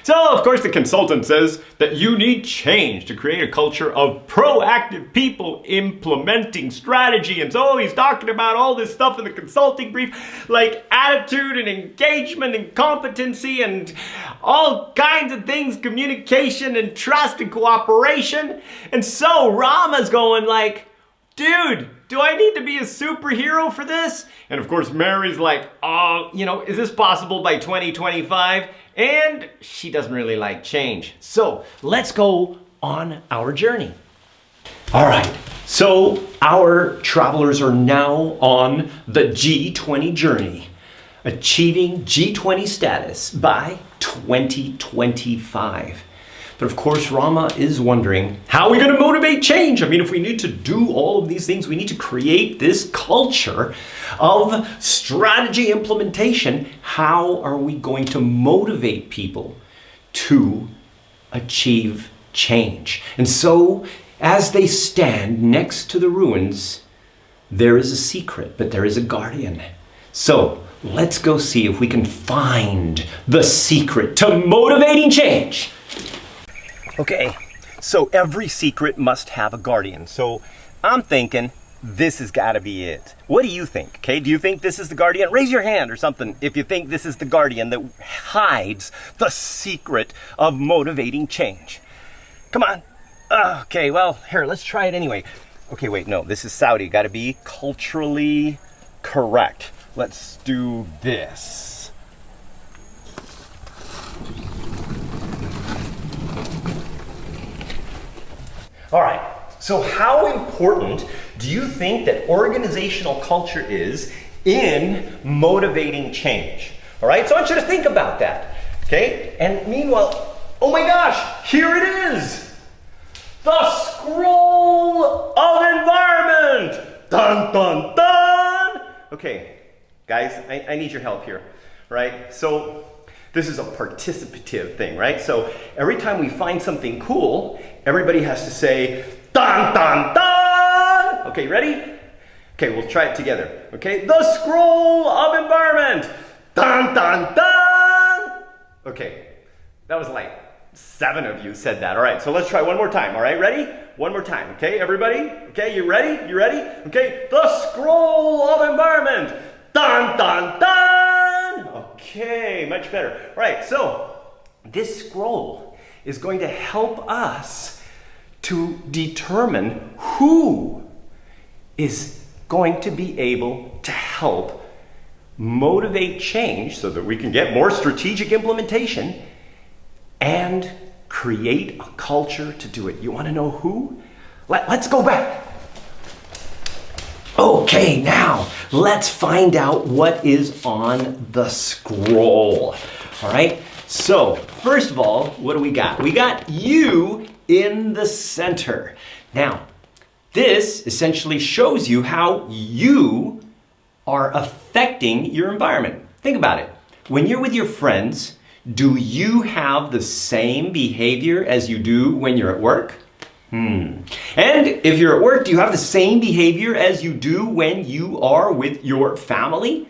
So, of course, the consultant says that you need change to create a culture of proactive people implementing strategy. And so he's talking about all this stuff in the consulting brief, like attitude and engagement and competency and all kinds of things, communication and trust and cooperation. And so Rama's going like, dude, do I need to be a superhero for this? And of course, Mary's like, is this possible by 2025? And she doesn't really like change. So let's go on our journey. All right, so our travelers are now on the G20 journey, achieving G20 status by 2025. But of course, Rama is wondering, how are we going to motivate change? I mean, if we need to do all of these things, we need to create this culture of strategy implementation. How are we going to motivate people to achieve change? And so, as they stand next to the ruins, there is a secret, but there is a guardian. So, let's go see if we can find the secret to motivating change. Okay, so every secret must have a guardian. So I'm thinking this has got to be it. What do you think? Okay, do you think this is the guardian? Raise your hand or something if you think this is the guardian that hides the secret of motivating change. Come on. Okay, well, here, let's try it anyway. Okay, wait, no, this is Saudi. Got to be culturally correct. Let's do this. All right, so how important do you think that organizational culture is in motivating change? All right, so I want you to think about that, okay? And meanwhile, oh my gosh, here it is! The scroll of environment! Dun, dun, dun! Okay, guys, I need your help here, right? So, this is a participative thing, right? So every time we find something cool, everybody has to say, dun, dun, dun! Okay, ready? Okay, we'll try it together. Okay, the scroll of environment! Dun, dun, dun! Okay, that was like 7 of you said that. All right, so let's try one more time. All right, ready? One more time, okay, everybody? Okay, you ready? You ready? Okay, the scroll of environment! Dun, dun, dun! Okay, much better. All right, so this scroll is going to help us to determine who is going to be able to help motivate change so that we can get more strategic implementation and create a culture to do it. You want to know who? Let's go back. Okay, now let's find out what is on the scroll. All right, so first of all, what do we got? We got you in the center. Now, this essentially shows you how you are affecting your environment. Think about it. When you're with your friends, do you have the same behavior as you do when you're at work? And if you're at work, do you have the same behavior as you do when you are with your family?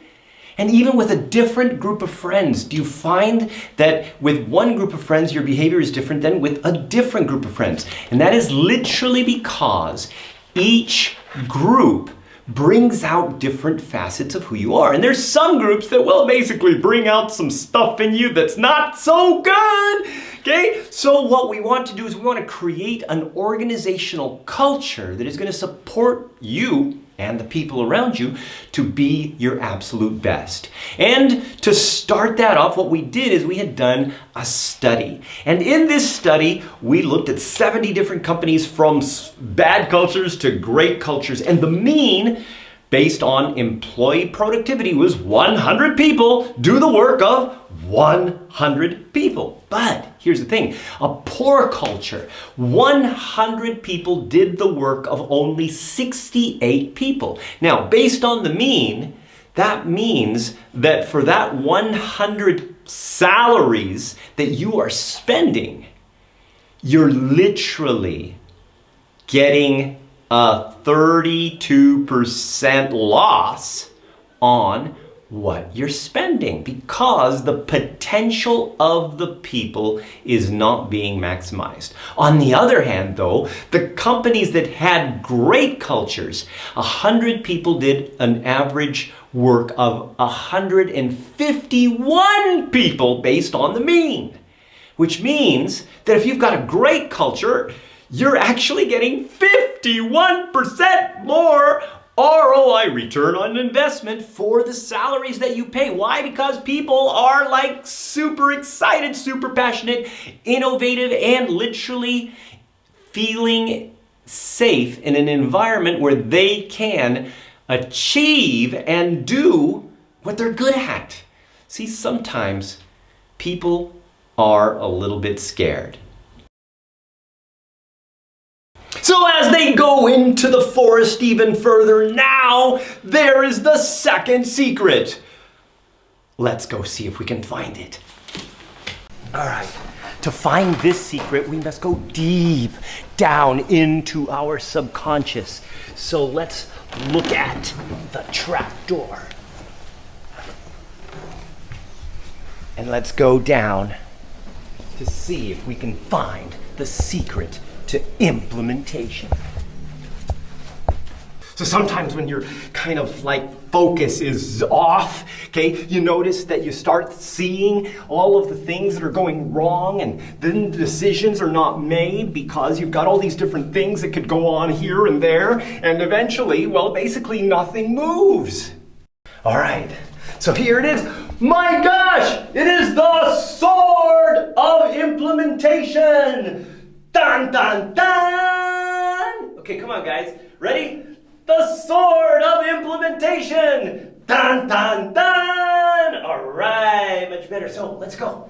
And even with a different group of friends, do you find that with one group of friends, your behavior is different than with a different group of friends? And that is literally because each group brings out different facets of who you are. And there's some groups that will basically bring out some stuff in you that's not so good. Okay, so what we want to do is we want to create an organizational culture that is going to support you and the people around you to be your absolute best. And to start that off, what we did is we had done a study. And in this study, we looked at 70 different companies from bad cultures to great cultures. And the mean, based on employee productivity, was 100 people do the work of 100 people. But here's the thing, a poor culture, 100 people did the work of only 68 people. Now, based on the mean, that means that for that 100 salaries that you are spending, you're literally getting a 32% loss on what you're spending, because the potential of the people is not being maximized. On the other hand, though, the companies that had great cultures, 100 people did an average work of 151 people based on the mean, which means that if you've got a great culture, you're actually getting 51% more ROI, return on investment, for the salaries that you pay. Why? Because people are like super excited, super passionate, innovative, and literally feeling safe in an environment where they can achieve and do what they're good at. See, sometimes people are a little bit scared. So as they go into the forest even further, now there is the second secret. Let's go see if we can find it. All right, to find this secret, we must go deep down into our subconscious. So let's look at the trap door. And let's go down to see if we can find the secret to implementation. So sometimes when your kind of like focus is off, okay, you notice that you start seeing all of the things that are going wrong, and then the decisions are not made because you've got all these different things that could go on here and there, and eventually, well, basically nothing moves. All right, so here it is. My gosh, it is the sword of implementation. Dun, dun, dun! Okay, come on, guys. Ready? The sword of implementation. Dun, dun, dun! All right, much better. So let's go.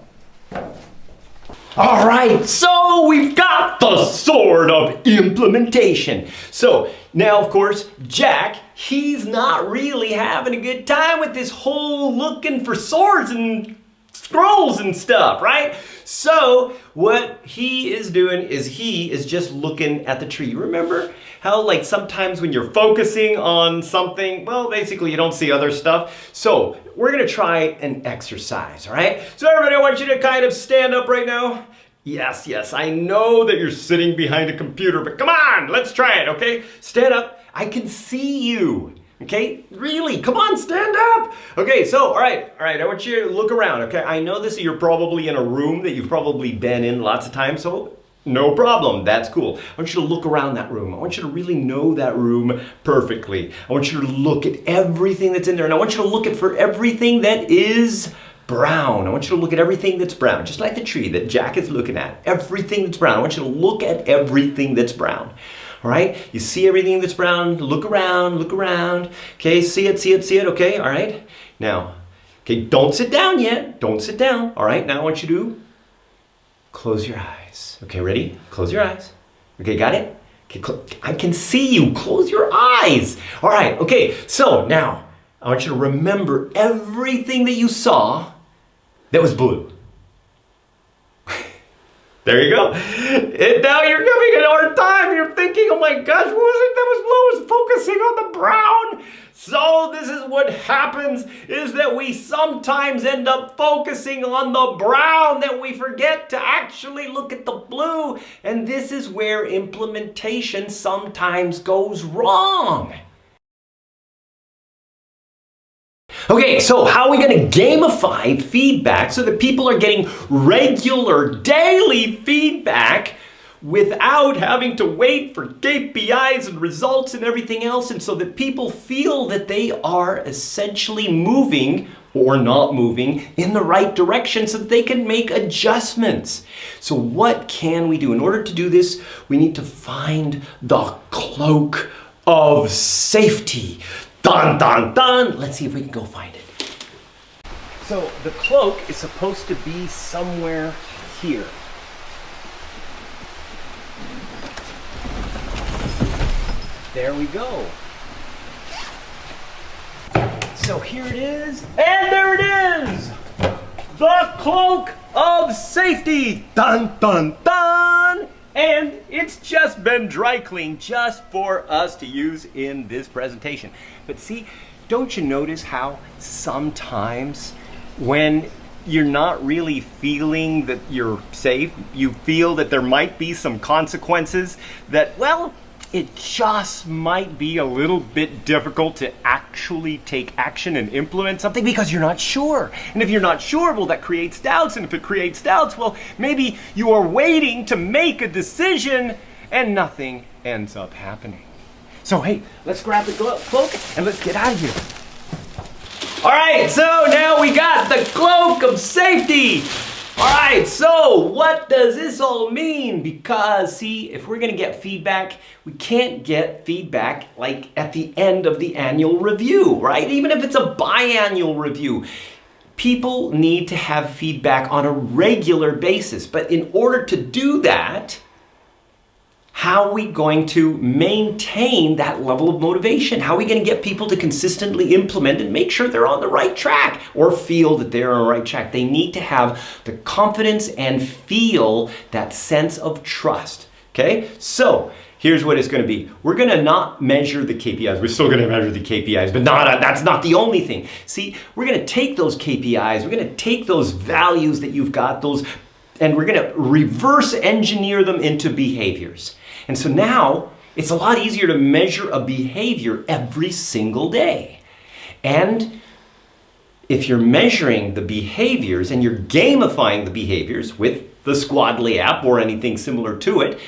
All right, so we've got the sword of implementation. So now, of course, Jack, he's not really having a good time with this whole looking for swords and scrolls and stuff, right? So what he is doing is he is just looking at the tree. Remember how like sometimes when you're focusing on something, well, basically you don't see other stuff. So we're gonna try an exercise, all right? So everybody, I want you to kind of stand up right now. Yes, yes, I know that you're sitting behind a computer, but come on, let's try it, okay? Stand up. I can see you. Okay, really, come on, stand up. Okay, so, all right, I want you to look around, okay? I know this, you're probably in a room that you've probably been in lots of times, so no problem, that's cool. I want you to look around that room. I want you to really know that room perfectly. I want you to look at everything that's in there, and I want you to look at for everything that is brown. I want you to look at everything that's brown, just like the tree that Jack is looking at. Everything that's brown. I want you to look at everything that's brown. All right, you see everything that's brown, look around, okay, see it, okay, all right. Now, okay, don't sit down yet, don't sit down, all right, now I want you to close your eyes. Okay, ready? Close your eyes. Okay, got it? Okay, I can see you, close your eyes. All right, okay, so now I want you to remember everything that you saw that was blue. There you go. And now you're having a hard time. You're thinking, oh my gosh, what was it that was blue? I was focusing on the brown. So this is what happens, is that we sometimes end up focusing on the brown, that we forget to actually look at the blue. And this is where implementation sometimes goes wrong. Okay, so how are we going to gamify feedback so that people are getting regular daily feedback without having to wait for KPIs and results and everything else, and so that people feel that they are essentially moving or not moving in the right direction so that they can make adjustments. So what can we do? In order to do this, we need to find the cloak of safety. Dun, dun, dun. Let's see if we can go find it. So the cloak is supposed to be somewhere here. There we go. So here it is, and there it is! The cloak of safety! Dun, dun, dun! And it's just been dry cleaned just for us to use in this presentation. But see, don't you notice how sometimes when you're not really feeling that you're safe, you feel that there might be some consequences that, well, it just might be a little bit difficult to actually take action and implement something because you're not sure. And if you're not sure, well, that creates doubts. And if it creates doubts, well, maybe you are waiting to make a decision and nothing ends up happening. So, hey, let's grab the cloak and let's get out of here. All right, so now we got the cloak of safety. All right, so what does this all mean? Because, see, if we're going to get feedback, we can't get feedback like at the end of the annual review, right? Even if it's a biannual review. People need to have feedback on a regular basis. But in order to do that, how are we going to maintain that level of motivation? How are we going to get people to consistently implement and make sure they're on the right track or feel that they're on the right track? They need to have the confidence and feel that sense of trust. Okay, so here's what it's going to be. We're going to not measure the KPIs. We're still going to measure the KPIs, but that's not the only thing. See, we're going to take those KPIs, we're going to take those values that you've got, and we're going to reverse engineer them into behaviors. And so now it's a lot easier to measure a behavior every single day. And if you're measuring the behaviors and you're gamifying the behaviors with the Squadly app or anything similar to it,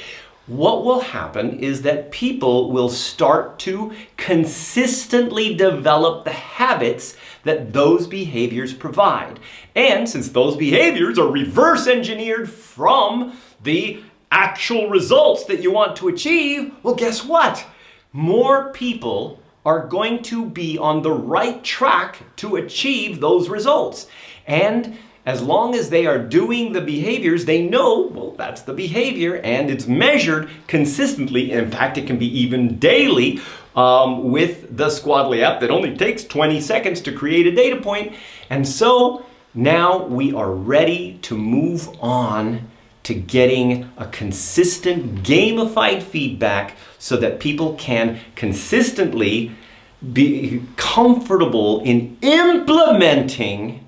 what will happen is that people will start to consistently develop the habits that those behaviors provide. And since those behaviors are reverse engineered from the actual results that you want to achieve, well, guess what? More people are going to be on the right track to achieve those results. And as long as they are doing the behaviors, they know, well, that's the behavior and it's measured consistently. In fact, it can be even daily with the Squadly app that only takes 20 seconds to create a data point. And so now we are ready to move on to getting a consistent gamified feedback so that people can consistently be comfortable in implementing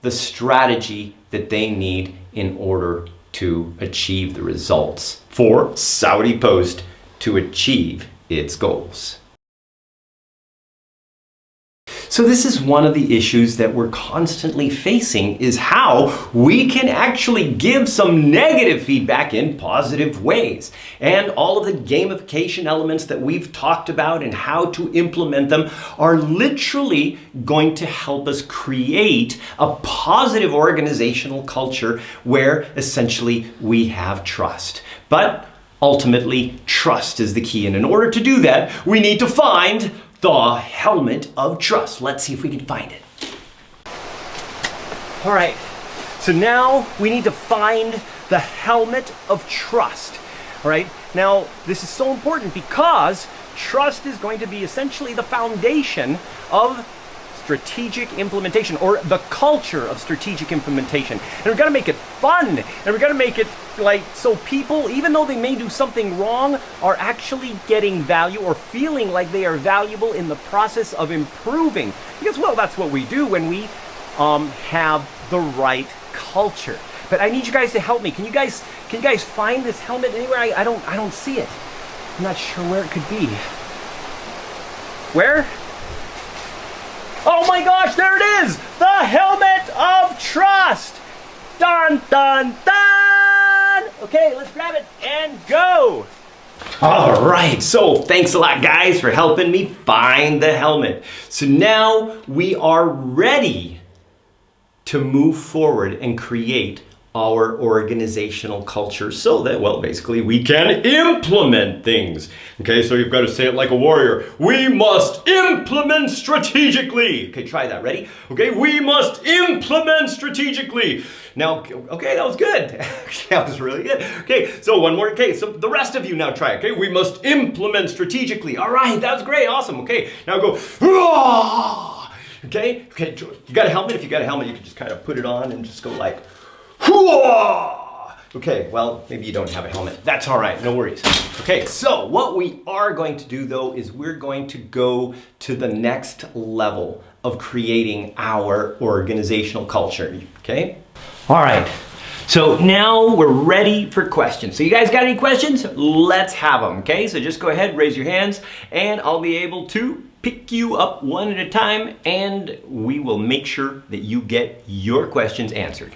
the strategy that they need in order to achieve the results for Saudi Post to achieve its goals. So this is one of the issues that we're constantly facing, is how we can actually give some negative feedback in positive ways. And all of the gamification elements that we've talked about and how to implement them are literally going to help us create a positive organizational culture where essentially we have trust. But ultimately, trust is the key. And in order to do that, we need to find the helmet of trust. Let's see if we can find it. All right, so now we need to find the helmet of trust. All right, now this is so important because trust is going to be essentially the foundation of strategic implementation, or the culture of strategic implementation. And we're gonna make it fun, and we're gonna make it like so people, even though they may do something wrong, are actually getting value or feeling like they are valuable in the process of improving. Because, well, that's what we do when we have the right culture. But I need you guys to help me. Can you guys find this helmet anywhere? I don't see it. I'm not sure where it could be. Where? Oh my gosh, there it is! The helmet of trust! Dun, dun, dun! Okay, let's grab it and go! All right, so thanks a lot, guys, for helping me find the helmet. So now we are ready to move forward and create our organizational culture so that, well, basically we can implement things. Okay, so you've got to say it like a warrior. We must implement strategically. Okay, try that. Ready? Okay, we must implement strategically. Now, okay, that was good. That was really good. Okay, so one more. Okay, so the rest of you now try. Okay, we must implement strategically. All right, that was great. Awesome. Okay, now go. Okay, you got a helmet? If you got a helmet, you can just kind of put it on and just go like, Okay, well, maybe you don't have a helmet. That's all right, no worries. Okay, so what we are going to do though is we're going to go to the next level of creating our organizational culture, okay? All right, so now we're ready for questions. So you guys got any questions? Let's have them, okay? So just go ahead, raise your hands, and I'll be able to pick you up one at a time, and we will make sure that you get your questions answered.